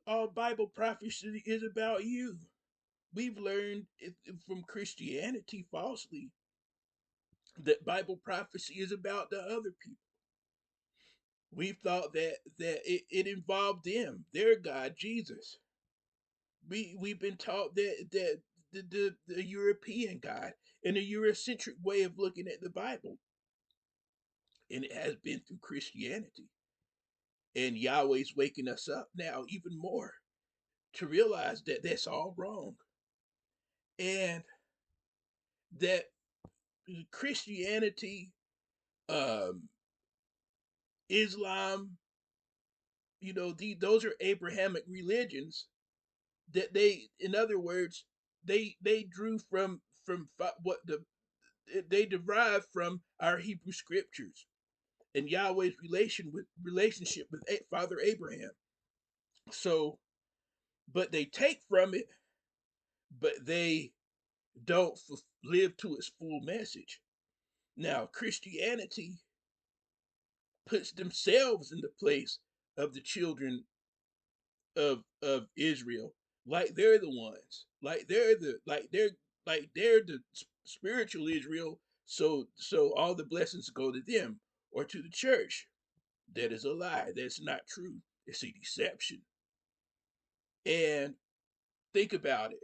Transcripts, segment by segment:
All Bible prophecy is about you. We've learned from Christianity falsely that Bible prophecy is about the other people. We thought that it involved them, their God, Jesus. We've been taught that the European God and the Eurocentric way of looking at the Bible, and it has been through Christianity. And Yahweh's waking us up now even more to realize that that's all wrong, and that Christianity, um, Islam, those are Abrahamic religions that in other words, they drew from what they derived from our Hebrew scriptures and Yahweh's relationship with Father Abraham. So, but they take from it, but they don't live to its full message. Now, Christianity puts themselves in the place of the children of Israel, like they're the ones, like they're the spiritual Israel. So all the blessings go to them or to the church. That is a lie. That's not true. It's a deception. And think about it.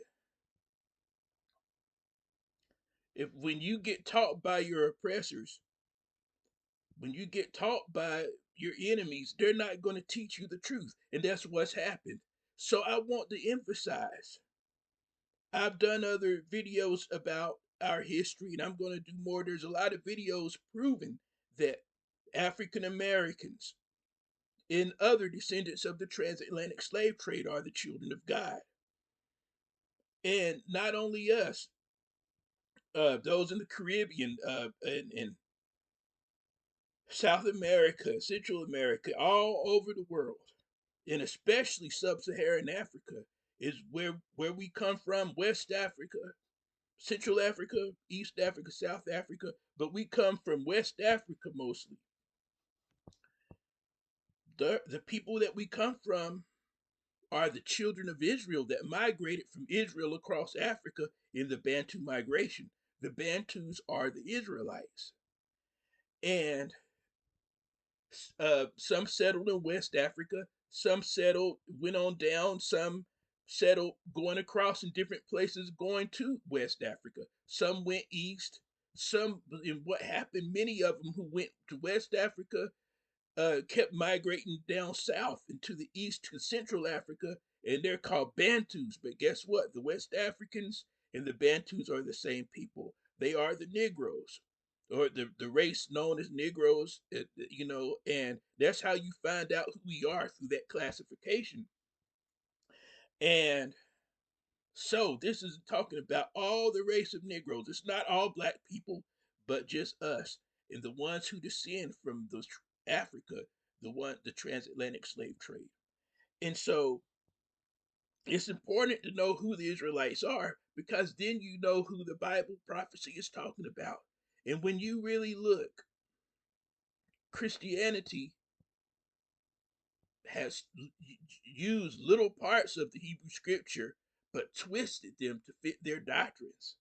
If when you get taught by your oppressors, when you get taught by your enemies, they're not going to teach you the truth. And that's what's happened. So I want to emphasize, I've done other videos about our history, and I'm going to do more. There's a lot of videos proving that African Americans and other descendants of the transatlantic slave trade are the children of God. And not only us, those in the Caribbean, and South America, Central America, all over the world, and especially sub-Saharan Africa is where we come from. West Africa, Central Africa, East Africa, South Africa, but we come from West Africa mostly. The people that we come from are the children of Israel that migrated from Israel across Africa in the Bantu migration. The Bantus are the Israelites. And some settled in West Africa, some settled, went on down, some settled going across in different places going to West Africa. Some went east. Some, and what happened, many of them who went to West Africa kept migrating down south into the east to Central Africa, and they're called Bantus. But guess what? The West Africans and the Bantus are the same people. They are the Negroes, or the race known as Negroes, and that's how you find out who we are, through that classification. And so this is talking about all the race of Negroes. It's not all black people, but just us and the ones who descend from those Africa, the transatlantic slave trade. And so it's important to know who the Israelites are, because then you know who the Bible prophecy is talking about. And when you really look, Christianity has used little parts of the Hebrew scripture, but twisted them to fit their doctrines.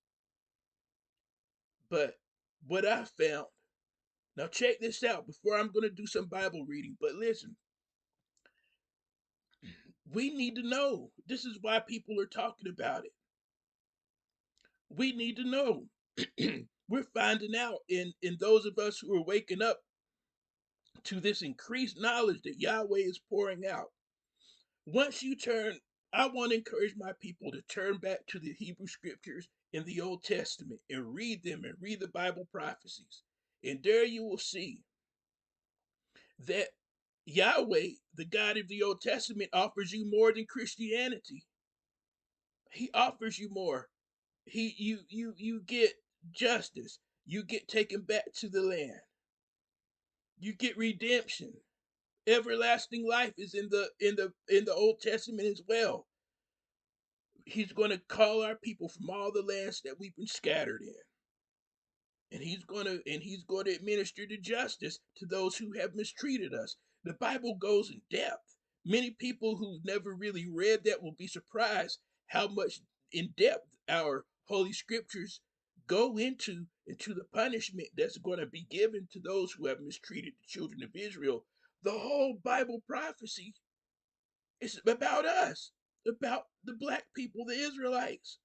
But what I found, now check this out before I'm going to do some Bible reading, but listen, we need to know. This is why people are talking about it. We need to know. We're finding out in those of us who are waking up to this increased knowledge that Yahweh is pouring out. Once you turn, I want to encourage my people to turn back to the Hebrew scriptures in the Old Testament and read them and read the Bible prophecies. And there you will see that Yahweh, the God of the Old Testament, offers you more than Christianity. He offers you more. You get justice. You get taken back to the land. You get redemption. Everlasting life is in the Old Testament as well. He's going to call our people from all the lands that we've been scattered in. And he's going to administer the justice to those who have mistreated us. The Bible goes in depth. Many people who never really read that will be surprised how much in depth our holy scriptures go into the punishment that's going to be given to those who have mistreated the children of Israel. The whole Bible prophecy is about us, about the black people, the Israelites.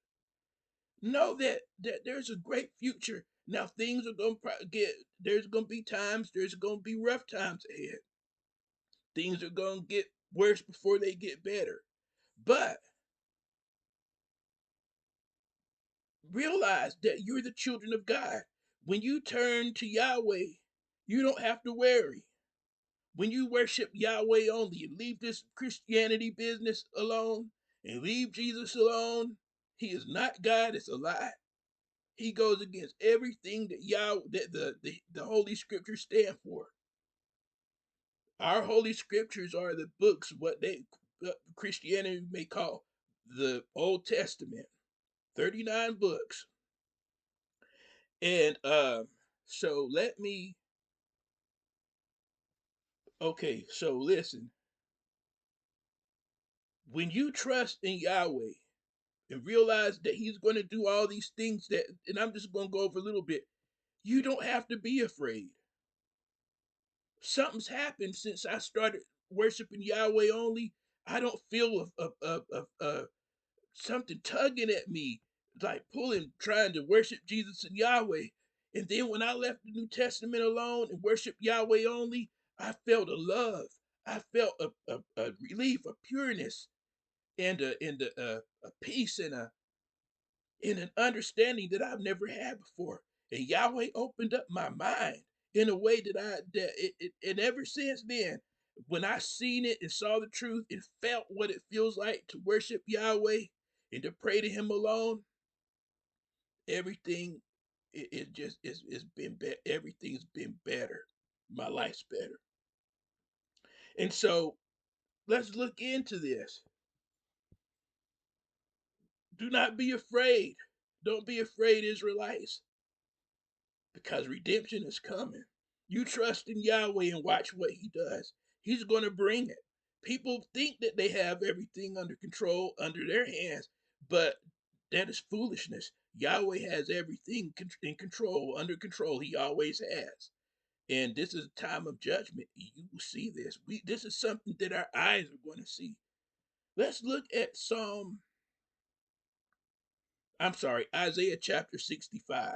Know that there's a great future. Now things are going to get, there's going to be times, there's going to be rough times ahead. Things are going to get worse before they get better. But realize that you're the children of God. When you turn to Yahweh, you don't have to worry. When you worship Yahweh only and leave this Christianity business alone and leave Jesus alone, he is not God, it's a lie. He goes against everything that the Holy Scriptures stand for. Our Holy Scriptures are the books, what Christianity may call the Old Testament. 39 books. And so let me okay, so listen. When you trust in Yahweh and realize that he's going to do all these things that, and I'm just going to go over a little bit, you don't have to be afraid. Something's happened since I started worshiping Yahweh only. I don't feel something tugging at me, like pulling, trying to worship Jesus and Yahweh. And then when I left the New Testament alone and worshiped Yahweh only, I felt a love. I felt a relief, a pureness, and a peace and an understanding that I've never had before. And Yahweh opened up my mind in a way and ever since then, when I seen it and saw the truth and felt what it feels like to worship Yahweh and to pray to Him alone, everything it just it's been better. Everything's been better. My life's better. And so let's look into this. Do not be afraid. Don't be afraid, Israelites, because redemption is coming. You trust in Yahweh and watch what he does. He's going to bring it. People think that they have everything under control, under their hands, but that is foolishness. Yahweh has everything in control, under control. He always has. And this is a time of judgment. You will see this. This is something that our eyes are going to see. Let's look at Isaiah chapter 65.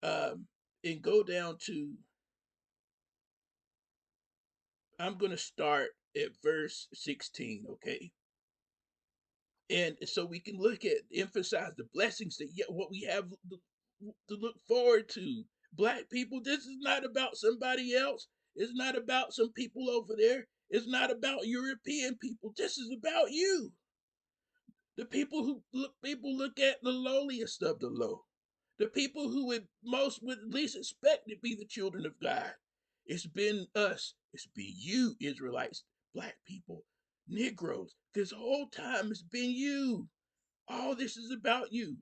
And go down to, I'm going to start at verse 16, okay? And so we can look at, emphasize the blessings that yet what we have to look forward to. Black people, this is not about somebody else. It's not about some people over there. It's not about European people. This is about you. The people look at the lowliest of the low. The people who would least expect to be the children of God. It's been us. It's been you, Israelites, black people, Negroes. This whole time it's been you. All this is about you.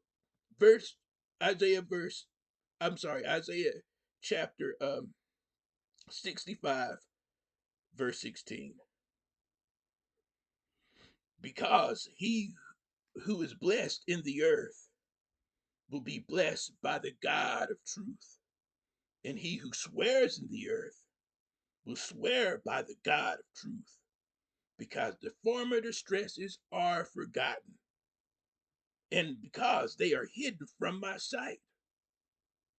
Verse Isaiah verse Isaiah chapter 65 verse 16. Because he who is blessed in the earth will be blessed by the God of truth. And he who swears in the earth will swear by the God of truth, because the former distresses are forgotten, and because they are hidden from my sight.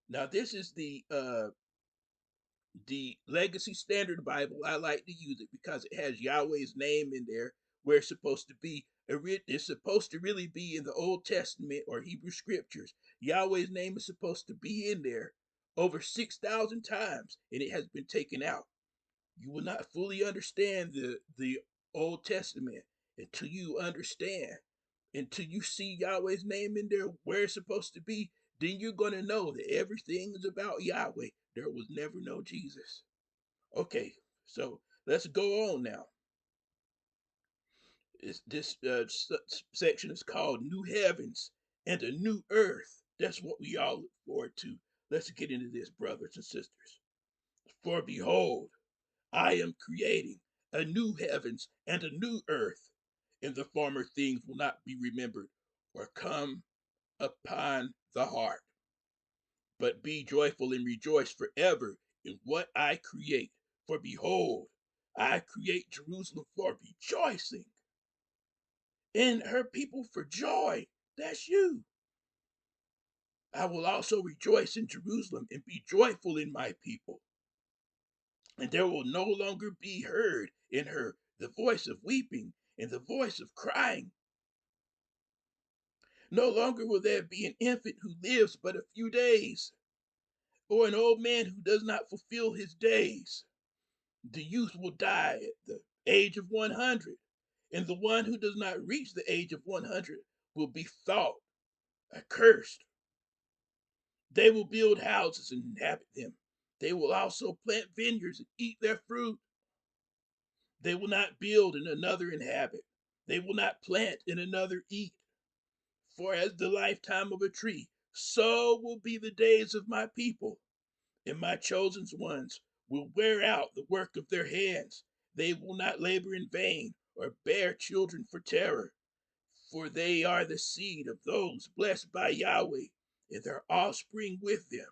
Now, this is the Legacy Standard Bible. I like to use it because it has Yahweh's name in there where it's supposed to be. It's supposed to really be in the Old Testament or Hebrew scriptures. Yahweh's name is supposed to be in there over 6,000 times, and it has been taken out. You will not fully understand the Old Testament until you understand, until you see Yahweh's name in there where it's supposed to be. Then you're going to know that everything is about Yahweh. There was never no Jesus. Okay, so let's go on now. This section is called New Heavens and a New Earth. That's what we all look forward to. Let's get into this, brothers and sisters. For behold, I am creating a new heavens and a new earth, and the former things will not be remembered or come upon the heart. But be joyful and rejoice forever in what I create. For behold, I create Jerusalem for rejoicing, and her people for joy. That's you. I will also rejoice in Jerusalem and be joyful in my people. And there will no longer be heard in her the voice of weeping and the voice of crying. No longer will there be an infant who lives but a few days, or an old man who does not fulfill his days. The youth will die at the age of 100, and the one who does not reach the age of 100 will be thought accursed. They will build houses and inhabit them. They will also plant vineyards and eat their fruit. They will not build and another inhabit. They will not plant and another eat. For as the lifetime of a tree, so will be the days of my people, and my chosen ones will wear out the work of their hands. They will not labor in vain or bear children for terror, for they are the seed of those blessed by Yahweh, and their offspring with them.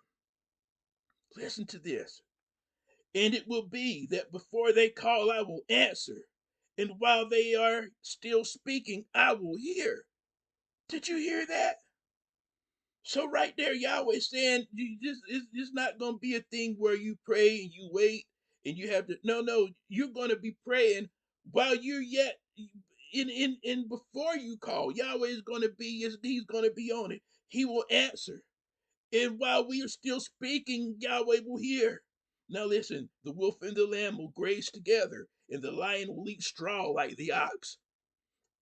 Listen to this. And it will be that before they call, I will answer, and while they are still speaking, I will hear. Did you hear that? So right there, Yahweh saying, it's not going to be a thing where you pray and you wait and you have to. No, you're going to be praying while you're yet in before you call. Yahweh is going to be, he's going to be on it. He will answer. And while we are still speaking, Yahweh will hear. Now listen, the wolf and the lamb will graze together, and the lion will eat straw like the ox,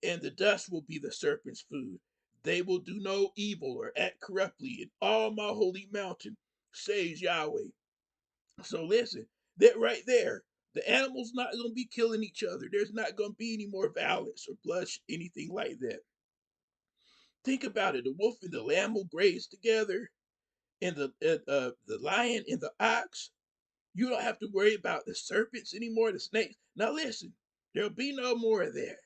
and the dust will be the serpent's food. They will do no evil or act corruptly in all my holy mountain, says Yahweh. So listen, that right there, the animals not going to be killing each other. There's not going to be any more violence or blood, anything like that. Think about it. The wolf and the lamb will graze together, and the lion and the ox. You don't have to worry about the serpents anymore, the snakes. Now listen, there'll be no more of that.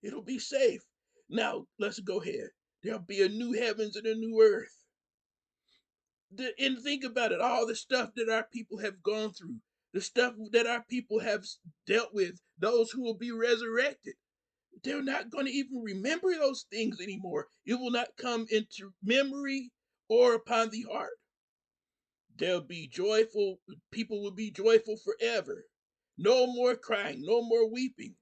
It'll be safe. Now let's go ahead. There'll be a new heavens and a new earth. And think about it, all the stuff that our people have gone through, the stuff that our people have dealt with, those who will be resurrected. They're not going to even remember those things anymore. It will not come into memory or upon the heart. They'll be joyful. People will be joyful forever. No more crying, no more weeping.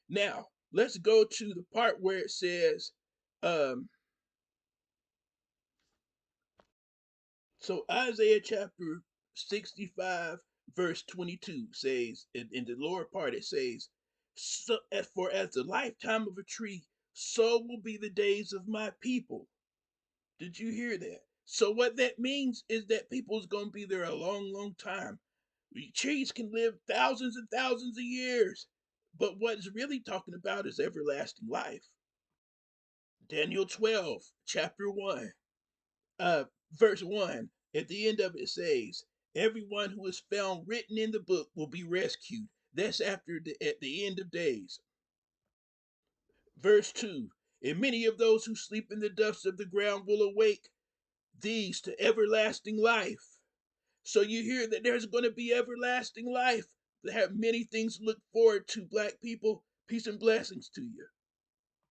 Now, let's go to the part where it says, um, so Isaiah chapter 65, verse 22 says, in the lower part, it says, so, for as the lifetime of a tree, so will be the days of my people. Did you hear that? So what that means is that people's going to be there a long, long time. Trees can live thousands and thousands of years. But what it's really talking about is everlasting life. Daniel 12, chapter 1, verse 1, at the end of it says, everyone who is found written in the book will be rescued. That's at the end of days. Verse 2, and many of those who sleep in the dust of the ground will awake, these to everlasting life. So you hear that there's going to be everlasting life. They have many things to look forward to, black people. Peace and blessings to you.